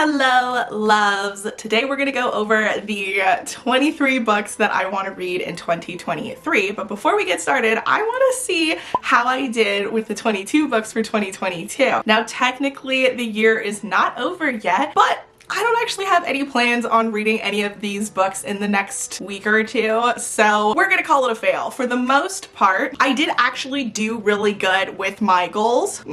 Hello, loves. Today we're gonna go over the 23 books that I want to read in 2023. But before we get started, I want to see how I did with the 22 books for 2022. Now, technically, the year is not over yet, but I don't actually have any plans on reading any of these books in the next week or two, so we're gonna call it a fail. For the most part, I did actually do really good with my goals.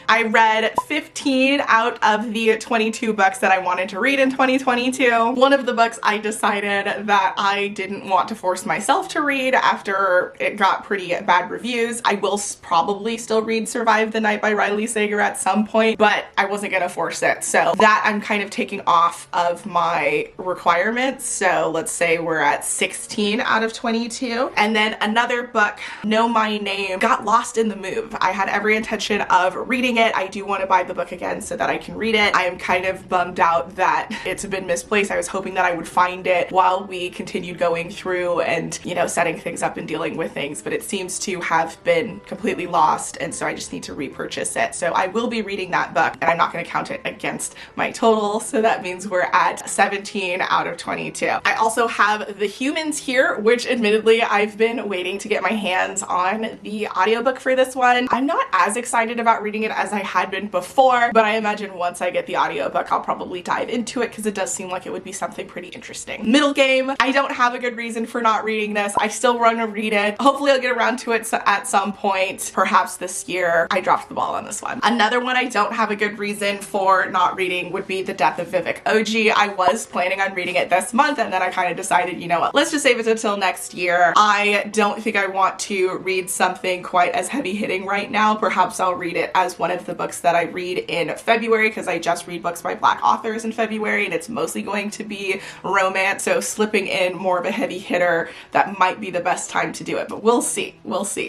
I read 15 out of the 22 books that I wanted to read in 2022. One of the books I decided that I didn't want to force myself to read after it got pretty bad reviews. I will probably still read Survive the Night by Riley Sager at some point, but I wasn't gonna force it. So that I'm kind of taking off of my requirements. So let's say we're at 16 out of 22. And then another book, Know My Name, got lost in the move. I had every intention of reading it. I do want to buy the book again so that I can read it. I am kind of bummed out that it's been misplaced. I was hoping that I would find it while we continued going through and, you know, setting things up and dealing with things, but it seems to have been completely lost, and so I just need to repurchase it. So I will be reading that book, and I'm not going to count it against my total, so that means we're at 17 out of 22. I also have The Humans here, which admittedly I've been waiting to get my hands on the audiobook for this one. I'm not as excited about reading it as I had been before, but I imagine once I get the audiobook I'll probably dive into it because it does seem like it would be something pretty interesting. Middle Game, I don't have a good reason for not reading this. I still want to read it. Hopefully I'll get around to it at some point, perhaps this year. I dropped the ball on this one. Another one I don't have a good reason for not reading would be The Death of Vivek OG. I was planning on reading it this month, and then I kind of decided, you know what, let's just save it until next year. I don't think I want to read something quite as heavy hitting right now. Perhaps I'll read it as one of the books that I read in February, because I just read books by Black authors in February and it's mostly going to be romance, so slipping in more of a heavy hitter, that might be the best time to do it, but we'll see.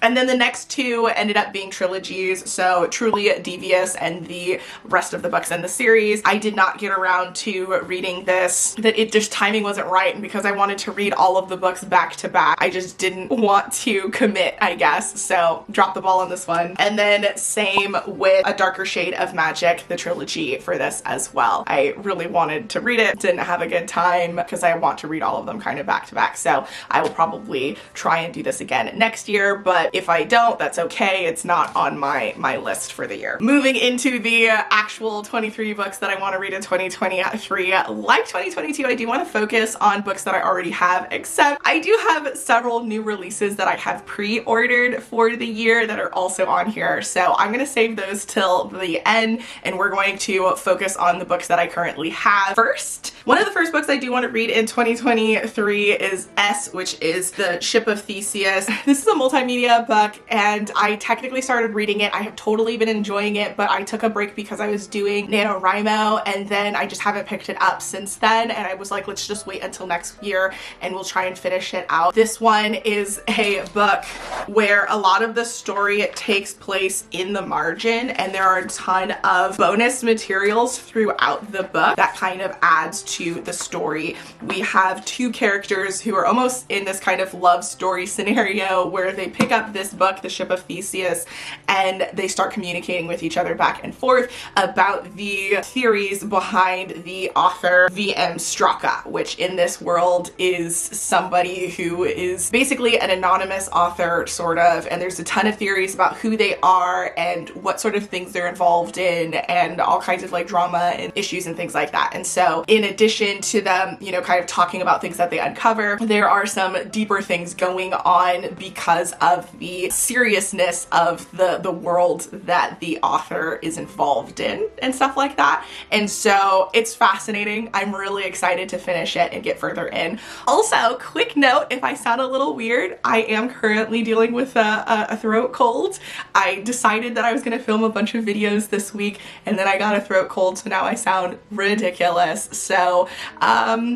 And then the next two ended up being trilogies, so Truly Devious and the rest of the books in the series. I did not get around to reading this, that it just timing wasn't right, and because I wanted to read all of the books back to back, I just didn't want to commit, I guess, so dropped the ball on this one. And then same with A Darker Shade of Magic, the trilogy for this as well. I really wanted to read it, didn't have a good time because I want to read all of them kind of back to back, so I will probably try and do this again next year, but if I don't, that's okay. It's not on my list for the year. Moving into the actual 23 books that I want to read in 2023, like 2022, I do want to focus on books that I already have, except I do have several new releases that I have pre-ordered for the year that are also on here, so I'm going to save those till the end, and we're going to focus on the books that I currently have first. One of the first books I do want to read in 2023 is S, which is the Ship of Theseus. This is a multimedia book, and I technically started reading it. I have totally been enjoying it, but I took a break because I was doing NaNoWriMo, and then I just haven't picked it up since then, and I was like, let's just wait until next year and we'll try and finish it out. This one is a book where a lot of the story takes place in the margin, and there are a ton of bonus materials throughout the book that kind of adds to the story. We have two characters who are almost in this kind of love story scenario where they pick up this book, The Ship of Theseus, and they start communicating with each other back and forth about the theories behind the author V.M. Straka, which in this world is somebody who is basically an anonymous author, sort of, and there's a ton of theories about who they are and what sort of things they're involved in, and all kinds of like drama and issues and things like that. And so in addition to them, you know, kind of talking about things that they uncover, there are some deeper things going on because of the seriousness of the world that the author is involved in and stuff like that. And so it's fascinating. I'm really excited to finish it and get further in. Also, quick note, if I sound a little weird, I am currently dealing with a throat cold. I decided that I was going to film a bunch of videos this week, and then I got a throat cold, so now I sound ridiculous. So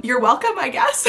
you're welcome, I guess.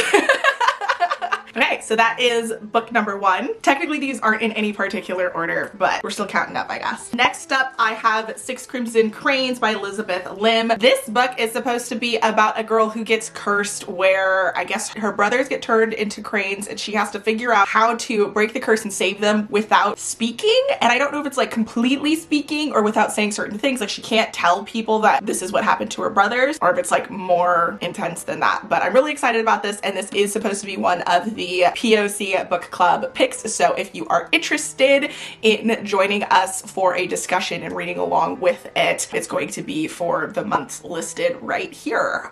Okay, so that is book number 1. Technically these aren't in any particular order, but we're still counting up, I guess. Next up, I have Six Crimson Cranes by Elizabeth Lim. This book is supposed to be about a girl who gets cursed, where I guess her brothers get turned into cranes and she has to figure out how to break the curse and save them without speaking. And I don't know if it's like completely speaking or without saying certain things. Like she can't tell people that this is what happened to her brothers, or if it's like more intense than that. But I'm really excited about this, and this is supposed to be one of the POC book club picks. So if you are interested in joining us for a discussion and reading along with it, it's going to be for the months listed right here.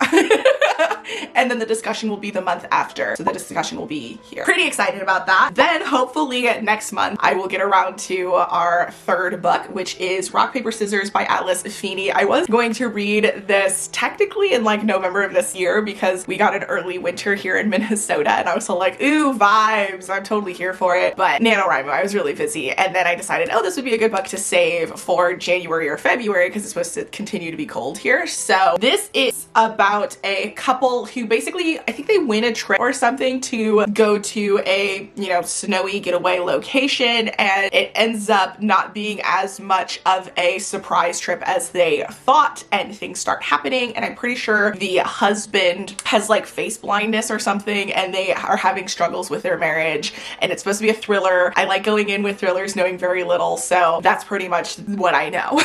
And then the discussion will be the month after. So the discussion will be here. Pretty excited about that. Then hopefully next month I will get around to our 3rd book, which is Rock, Paper, Scissors by Atlas Feeney. I was going to read this technically in like November of this year because we got an early winter here in Minnesota, and I was so like, ooh, vibes, I'm totally here for it. But NaNoWriMo, I was really busy, and then I decided, oh, this would be a good book to save for January or February because it's supposed to continue to be cold here. So this is about a couple who basically, I think they win a trip or something to go to a, you know, snowy getaway location, and it ends up not being as much of a surprise trip as they thought, and things start happening. And I'm pretty sure the husband has like face blindness or something, and they are having struggles with their marriage, and it's supposed to be a thriller. I like going in with thrillers knowing very little, so that's pretty much what I know.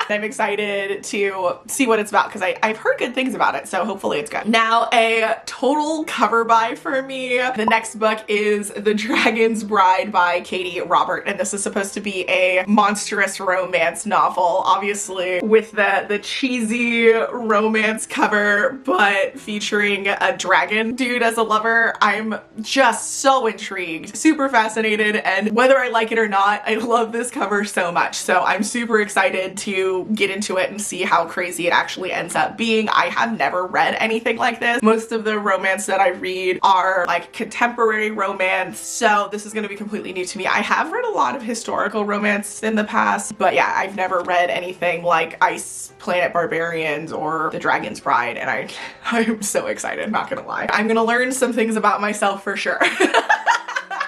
I'm excited to see what it's about because I've heard good things about it, so hopefully it's good. Now, a total cover buy for me. The next book is The Dragon's Bride by Katie Robert, and this is supposed to be a monstrous romance novel, obviously with the cheesy romance cover, but featuring a dragon dude as a lover. I'm just so intrigued, super fascinated, and whether I like it or not, I love this cover so much. So I'm super excited to get into it and see how crazy it actually ends up being. I have never read anything like this. Most of the romance that I read are like contemporary romance, so this is going to be completely new to me. I have read a lot of historical romance in the past, but yeah, I've never read anything like Ice Planet Barbarians or The Dragon's Bride, and I'm so excited, not gonna lie. I'm gonna learn some things about myself for sure.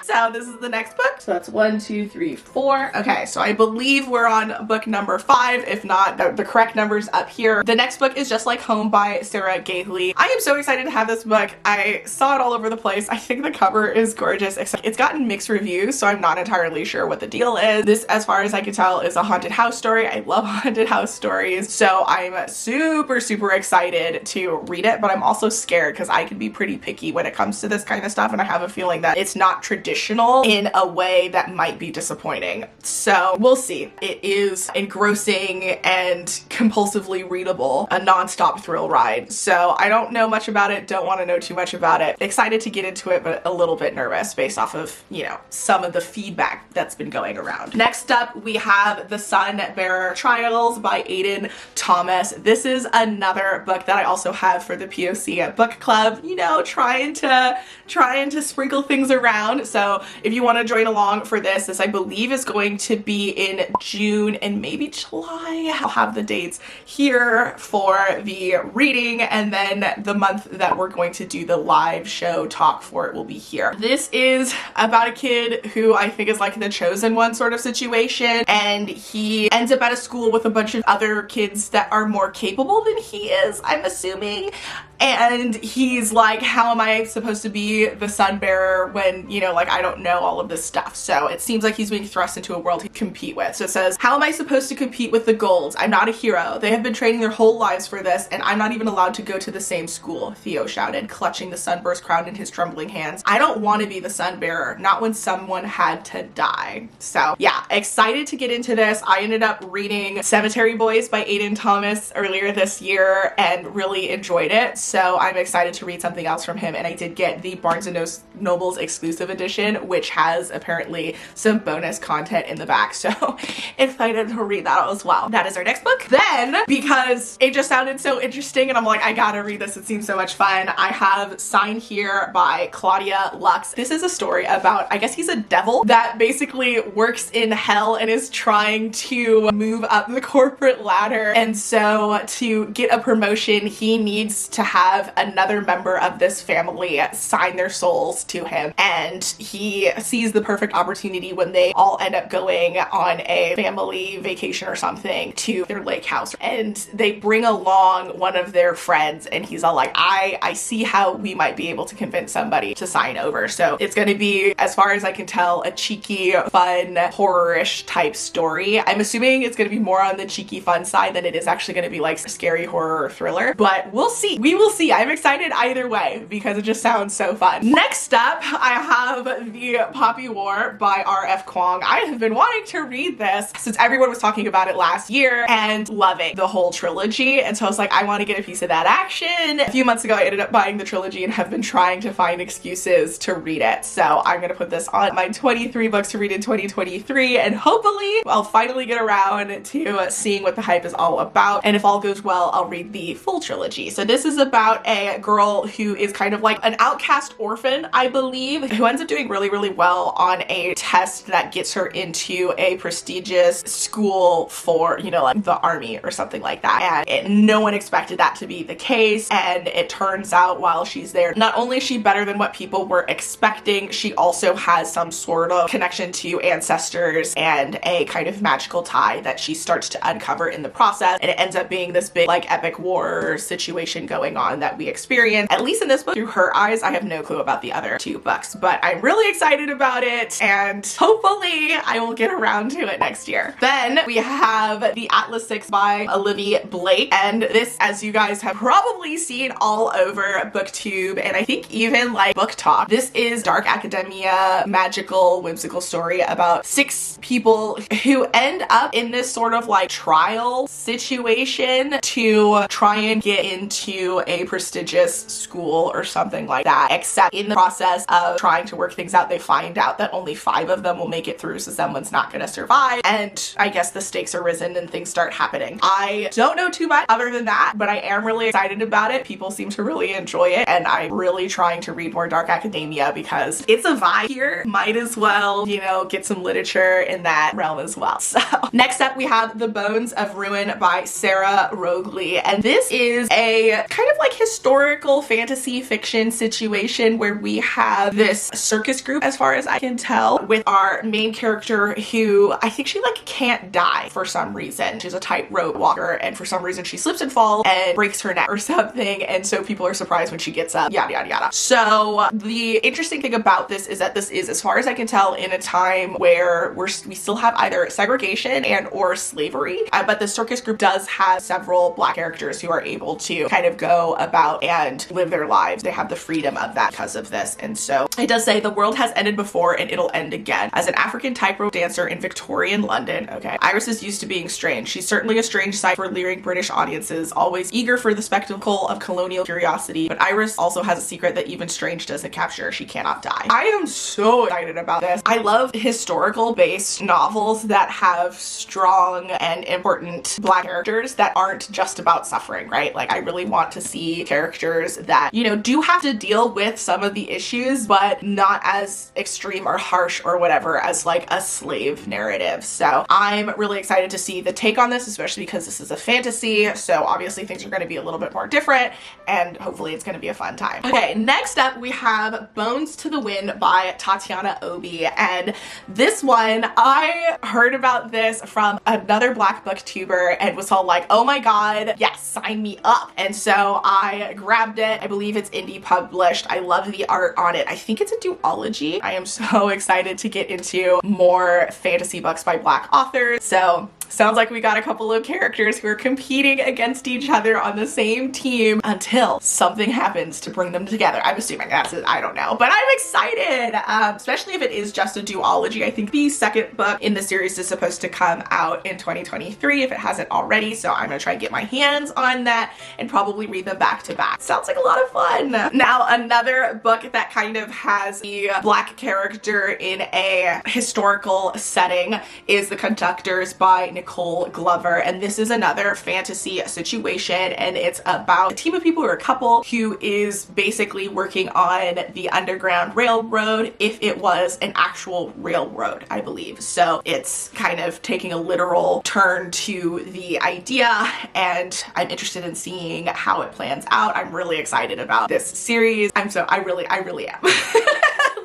So this is the next book. So that's 1, 2, 3, 4. Okay, so I believe we're on book number 5. If not, the correct number's up here. The next book is Just Like Home by Sarah Gailey. I am so excited to have this book. I saw it all over the place. I think the cover is gorgeous, except it's gotten mixed reviews, so I'm not entirely sure what the deal is. This, as far as I can tell, is a haunted house story. I love haunted house stories, so I'm super, super excited to read it, but I'm also scared because I can be pretty picky when it comes to this kind of stuff, and I have a feeling that it's not traditional in a way that might be disappointing. So we'll see. It is engrossing and compulsively readable, a non-stop thrill ride. So I don't know much about it, don't want to know too much about it. Excited to get into it, but a little bit nervous based off of, you know, some of the feedback that's been going around. Next up, we have The Sun Bearer Trials by Aiden Thomas. This is another book that I also have for the POC book club, you know, trying to sprinkle things around. So if you want to join along for this I believe is going to be in June and maybe July. I'll have the dates here for the reading, and then the month that we're going to do the live show talk for it will be here. This is about a kid who I think is like the chosen one sort of situation, and he ends up at a school with a bunch of other kids that are more capable than he is, I'm assuming. And he's like, how am I supposed to be the sun bearer when, you know, like I don't know all of this stuff. So it seems like he's being thrust into a world to compete with. So it says, how am I supposed to compete with the Golds? I'm not a hero. They have been training their whole lives for this, and I'm not even allowed to go to the same school, Theo shouted, clutching the sunburst crown in his trembling hands. I don't want to be the sun bearer, not when someone had to die. So yeah, excited to get into this. I ended up reading Cemetery Boys by Aiden Thomas earlier this year and really enjoyed it. So I'm excited to read something else from him, and I did get the Barnes & Noble's exclusive edition edition, which has apparently some bonus content in the back. So excited to read that as well. That is our next book. Then, because it just sounded so interesting and I'm like, I gotta read this, it seems so much fun, I have Sign Here by Claudia Lux. This is a story about, I guess he's a devil that basically works in hell and is trying to move up the corporate ladder. And so to get a promotion, he needs to have another member of this family sign their souls to him. And he sees the perfect opportunity when they all end up going on a family vacation or something to their lake house. And they bring along one of their friends and he's all like, I see how we might be able to convince somebody to sign over. So it's going to be, as far as I can tell, a cheeky, fun, horror-ish type story. I'm assuming it's going to be more on the cheeky, fun side than it is actually going to be like scary horror or thriller, but we'll see. We will see. I'm excited either way because it just sounds so fun. Next up, I have The Poppy War by R.F. Kuang. I have been wanting to read this since everyone was talking about it last year and loving the whole trilogy. And so I was like, I want to get a piece of that action. A few months ago, I ended up buying the trilogy and have been trying to find excuses to read it. So I'm going to put this on my 23 books to read in 2023 and hopefully I'll finally get around to seeing what the hype is all about. And if all goes well, I'll read the full trilogy. So this is about a girl who is kind of like an outcast orphan, I believe, who ends up doing really, really well on a test that gets her into a prestigious school for, you know, like the army or something like that. And no one expected that to be the case. And it turns out while she's there, not only is she better than what people were expecting, she also has some sort of connection to ancestors and a kind of magical tie that she starts to uncover in the process. And it ends up being this big like epic war situation going on that we experience, at least in this book, through her eyes. I have no clue about the other two books, but I'm really excited about it and hopefully I will get around to it next year. Then we have The Atlas 6 by Olivia Blake, and this, as you guys have probably seen all over BookTube and I think even like Book Talk, this is dark academia, magical, whimsical story about 6 people who end up in this sort of like trial situation to try and get into a prestigious school or something like that, except in the process of trying to work things out, they find out that only 5 of them will make it through, so someone's not going to survive, and I guess the stakes are risen and things start happening. I don't know too much other than that, but I am really excited about it. People seem to really enjoy it, and I'm really trying to read more dark academia because it's a vibe here. Might as well, you know, get some literature in that realm as well. So next up we have The Bones of Ruin by Sarah Rogley, and this is a kind of like historical fantasy fiction situation where we have this circus group, as far as I can tell, with our main character who I think she like can't die for some reason. She's a tightrope walker and for some reason she slips and falls and breaks her neck or something, and so people are surprised when she gets up, yada yada yada. So the interesting thing about this is that this is, as far as I can tell, in a time where we still have either segregation and or slavery, but the circus group does have several Black characters who are able to kind of go about and live their lives. They have the freedom of that because of this. And so it does say the world has ended before and it'll end again. As an African tightrope dancer in Victorian London, okay, Iris is used to being strange. She's certainly a strange sight for leering British audiences, always eager for the spectacle of colonial curiosity, but Iris also has a secret that even strange doesn't capture. She cannot die. I am so excited about this. I love historical based novels that have strong and important Black characters that aren't just about suffering, right? Like I really want to see characters that, you know, do have to deal with some of the issues, but not as extreme or harsh or whatever as like a slave narrative. So I'm really excited to see the take on this, especially because this is a fantasy. So obviously things are going to be a little bit more different and hopefully it's going to be a fun time. Okay, next up we have Bones to the Wind by Tatiana Obi. And this one, I heard about this from another Black booktuber and was all like, oh my god, yes, sign me up. And so I grabbed it. I believe it's indie published. I love the art on it. I think it's a duology. I am so excited to get into more fantasy books by Black authors. So Sounds like we got a couple of characters who are competing against each other on the same team until something happens to bring them together. I'm assuming that's it. I don't know, but I'm excited, especially if it is just a duology. I think the second book in the series is supposed to come out in 2023 if it hasn't already, so I'm gonna try and get my hands on that and probably read them back to back. Sounds like a lot of fun. Now, another book that kind of has the black character in a historical setting is The Conductors by Nicole Glover, and this is another fantasy situation, and it's about a team of people, or a couple, who is basically working on the Underground Railroad if it was an actual railroad, I believe. So it's kind of taking a literal turn to the idea, and I'm interested in seeing how it plans out. I'm really excited about this series. I really am.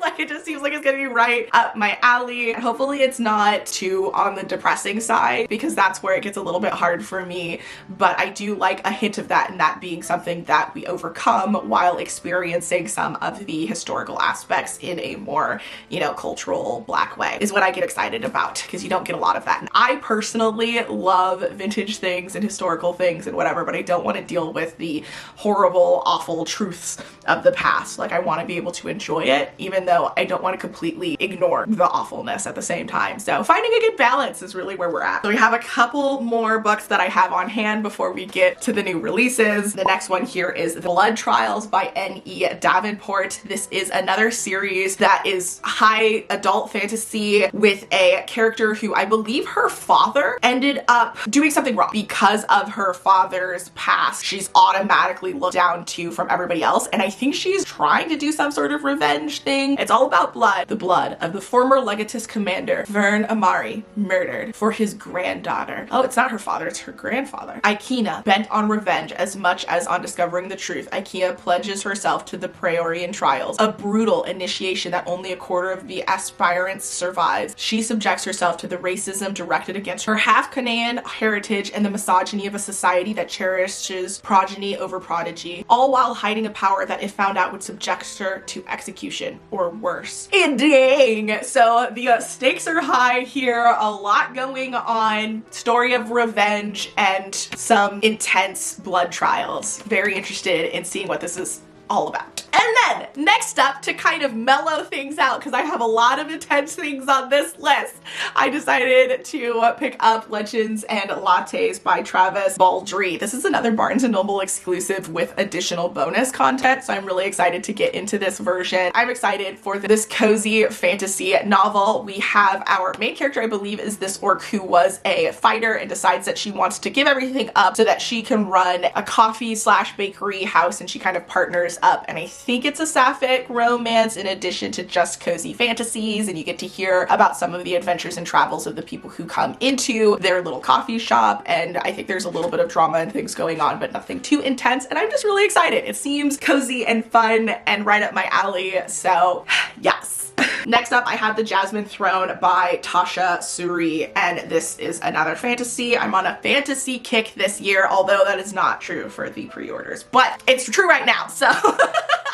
Like, it just seems like it's gonna be right up my alley. Hopefully it's not too on the depressing side, because that's where it gets a little bit hard for me, but I do like a hint of that, and that being something that we overcome while experiencing some of the historical aspects in a more, you know, cultural black way is what I get excited about, because you don't get a lot of that. And I personally love vintage things and historical things and whatever, but I don't want to deal with the horrible, awful truths of the past. Like, I want to be able to enjoy it, even though I don't want to completely ignore the awfulness at the same time. So finding a good balance is really where we're at. So we have a couple more books that I have on hand before we get to the new releases. The next one here is The Blood Trials by N.E. Davenport. This is another series that is high adult fantasy with a character who I believe her father ended up doing something wrong. Because of her father's past, she's automatically looked down to from everybody else, and I think she's trying to do some sort of revenge thing. It's all about blood. The blood of the former Legatus commander, Vern Amari, murdered for his granddaughter. Oh, it's not her father, it's her grandfather. Ikena, bent on revenge as much as on discovering the truth, Ikea pledges herself to the Praetorian trials, a brutal initiation that only a quarter of the aspirants survive. She subjects herself to the racism directed against her half-Canaan heritage and the misogyny of a society that cherishes progeny over prodigy, all while hiding a power that, if found out, would subject her to execution or worse. Dang! So the stakes are high here, a lot going on, story of revenge, and some intense blood trials. Very interested in seeing what this is all about. And then next up, to kind of mellow things out, because I have a lot of intense things on this list, I decided to pick up Legends and Lattes by Travis Baldry. This is another Barnes & Noble exclusive with additional bonus content, so I'm really excited to get into this version. I'm excited for this cozy fantasy novel. We have our main character, I believe, is this orc who was a fighter and decides that she wants to give everything up so that she can run a coffee/bakery house, and she kind of partners up, and I think it's a sapphic romance in addition to just cozy fantasies, and you get to hear about some of the adventures and travels of the people who come into their little coffee shop, and I think there's a little bit of drama and things going on, but nothing too intense, and I'm just really excited. It seems cozy and fun and right up my alley, so yes. Next up, I have The Jasmine Throne by Tasha Suri, and this is another fantasy. I'm on a fantasy kick this year, although that is not true for the pre-orders, but it's true right now, so.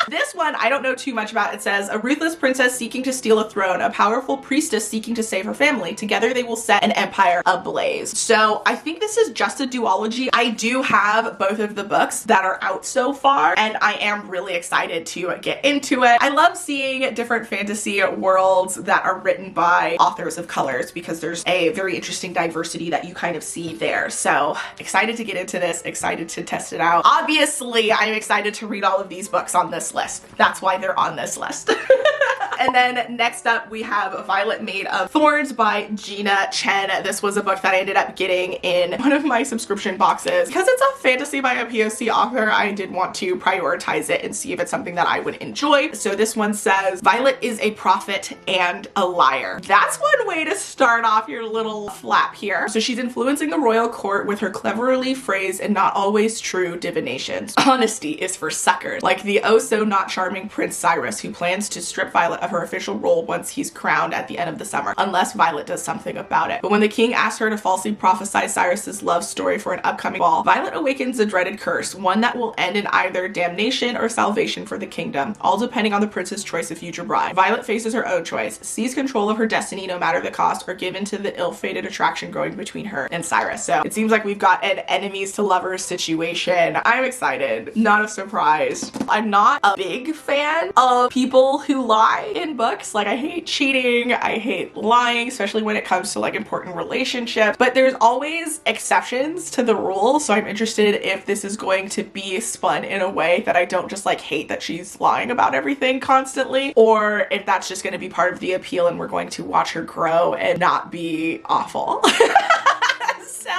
This one, I don't know too much about. It says, a ruthless princess seeking to steal a throne, a powerful priestess seeking to save her family. Together they will set an empire ablaze. So I think this is just a duology. I do have both of the books that are out so far, and I am really excited to get into it. I love seeing different fantasy worlds that are written by authors of colors, because there's a very interesting diversity that you kind of see there. So excited to get into this, excited to test it out. Obviously, I'm excited to read all of these books on this list. That's why they're on this list. And then next up, we have Violet Made of Thorns by Gina Chen. This was a book that I ended up getting in one of my subscription boxes. Because it's a fantasy by a POC author, I did want to prioritize it and see if it's something that I would enjoy. So this one says, Violet is a prophet and a liar. That's one way to start off your little flap here. So she's influencing the royal court with her cleverly phrased and not always true divinations. Honesty is for suckers, like the oh so not charming Prince Cyrus, who plans to strip Violet of her official role once he's crowned at the end of the summer, unless Violet does something about it. But when the king asks her to falsely prophesy Cyrus's love story for an upcoming ball, Violet awakens a dreaded curse, one that will end in either damnation or salvation for the kingdom, all depending on the prince's choice of future bride. Violet faces her own choice, seize control of her destiny no matter the cost, or give in to the ill-fated attraction growing between her and Cyrus. So it seems like we've got an enemies to lovers situation. I'm excited. Not a surprise. I'm not a big fan of people who lie in books. Like, I hate cheating, I hate lying, especially when it comes to like important relationships, but there's always exceptions to the rule. So I'm interested if this is going to be spun in a way that I don't just like hate that she's lying about everything constantly, or if that's just going to be part of the appeal and we're going to watch her grow and not be awful. So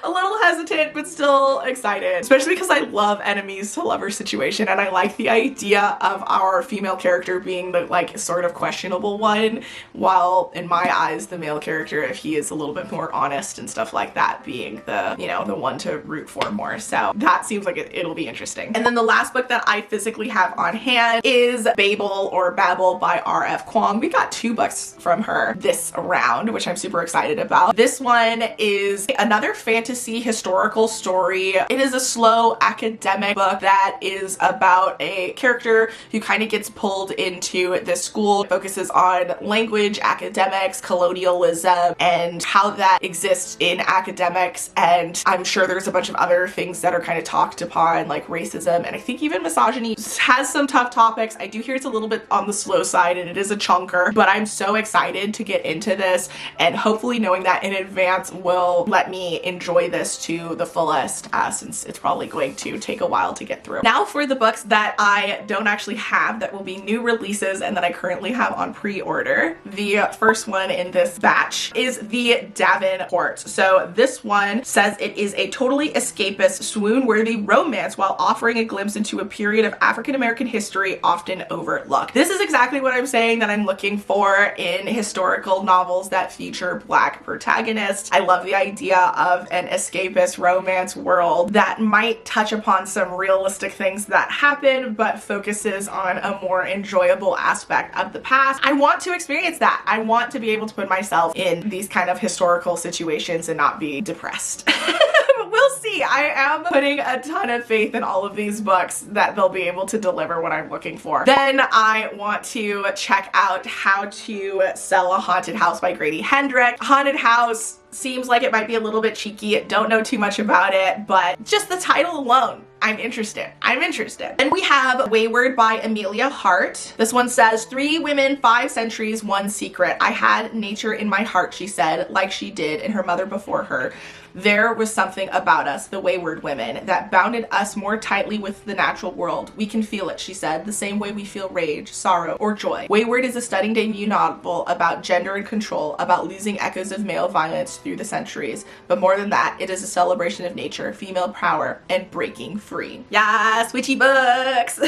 a little hesitant, but still excited, especially because I love enemies to lover situation, and I like the idea of our female character being the like sort of questionable one, while in my eyes the male character, if he is a little bit more honest and stuff like that, being the, you know, the one to root for more. So that seems like it'll be interesting. And then the last book that I physically have on hand is Babel or Babel by R.F. Kuang. We got 2 books from her this round, which I'm super excited about. This one is another fantasy historical story. It is a slow academic book that is about a character who kind of gets pulled into this school. It focuses on language, academics, colonialism, and how that exists in academics. And I'm sure there's a bunch of other things that are kind of talked upon, like racism, and I think even misogyny. It has some tough topics. I do hear it's a little bit on the slow side and it is a chunker, but I'm so excited to get into this, and hopefully knowing that in advance will let me enjoy this to the fullest, since it's probably going to take a while to get through. Now for the books that I don't actually have that will be new releases and that I currently have on pre-order. The first one in this batch is the Davenport. So this one says it is a totally escapist, swoon-worthy romance while offering a glimpse into a period of African-American history often overlooked. This is exactly what I'm saying that I'm looking for in historical novels that feature Black protagonists. I love the idea of an escapist romance world that might touch upon some realistic things that happen, but focuses on a more enjoyable aspect of the past. I want to experience that. I want to be able to put myself in these kind of historical situations and not be depressed. We'll see. I am putting a ton of faith in all of these books that they'll be able to deliver what I'm looking for. Then I want to check out How to Sell a Haunted House by Grady Hendrix. Haunted house seems like it might be a little bit cheeky. Don't know too much about it, but just the title alone, I'm interested. I'm interested. And we have Wayward by Amelia Hart. This one says, 3 women, 5 centuries, 1 secret. I had nature in my heart, she said, like she did in her mother before her. There was something about us, the wayward women, that bounded us more tightly with the natural world. We can feel it, she said, the same way we feel rage, sorrow, or joy. Wayward is a stunning debut novel about gender and control, about losing echoes of male violence through the centuries. But more than that, it is a celebration of nature, female power, and breaking free. Yes, witchy books!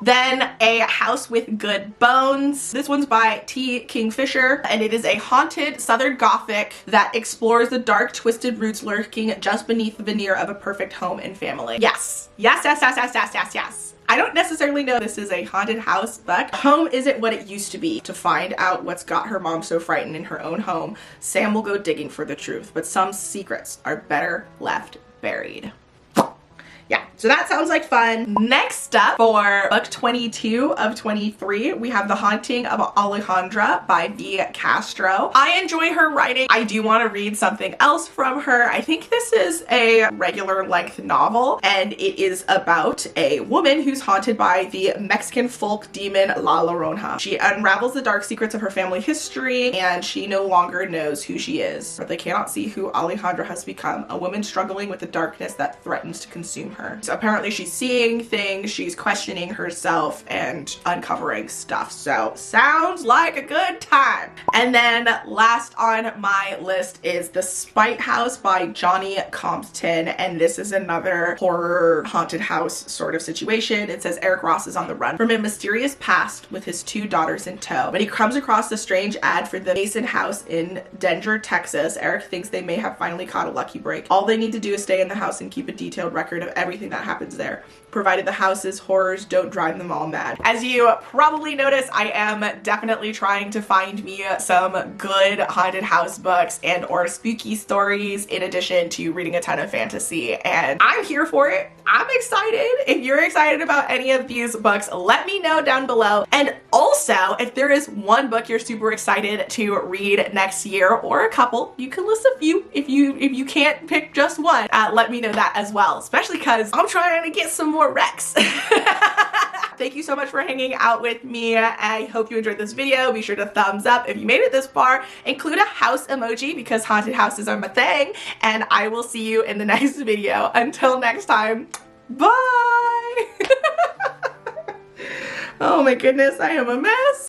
Then A House with Good Bones. This one's by T. Kingfisher, and it is a haunted Southern Gothic that explores the dark, twisted roots lurking just beneath the veneer of a perfect home and family. Yes. Yes, yes, yes, yes, yes, yes, yes. I don't necessarily know this is a haunted house book. Home isn't what it used to be. To find out what's got her mom so frightened in her own home, Sam will go digging for the truth, but some secrets are better left buried. Yeah, so that sounds like fun. Next up, for book 22 of 23, we have The Haunting of Alejandra by V. Castro. I enjoy her writing. I do want to read something else from her. I think this is a regular length novel, and it is about a woman who's haunted by the Mexican folk demon La Llorona. She unravels the dark secrets of her family history, and she no longer knows who she is. But they cannot see who Alejandra has become, a woman struggling with the darkness that threatens to consume her. So apparently she's seeing things, she's questioning herself, and uncovering stuff. So sounds like a good time. And then last on my list is The Spite House by Johnny Compton, and this is another horror haunted house sort of situation. It says Eric Ross is on the run from a mysterious past with his 2 daughters in tow. When he comes across the strange ad for the Mason house in Denver, Texas, Eric thinks they may have finally caught a lucky break. All they need to do is stay in the house and keep a detailed record of everything that happens there, provided the house's horrors don't drive them all mad. As you probably noticed, I am definitely trying to find me some good haunted house books and or spooky stories in addition to reading a ton of fantasy, and I'm here for it. I'm excited. If you're excited about any of these books, let me know down below. And also, if there is one book you're super excited to read next year, or a couple, you can list a few if you can't pick just one, let me know that as well, especially because I'm trying to get some more Rex. Thank you so much for hanging out with me. I hope you enjoyed this video. Be sure to thumbs up if you made it this far. Include a house emoji because haunted houses are my thing. And I will see you in the next video. Until next time, bye! Oh my goodness, I am a mess.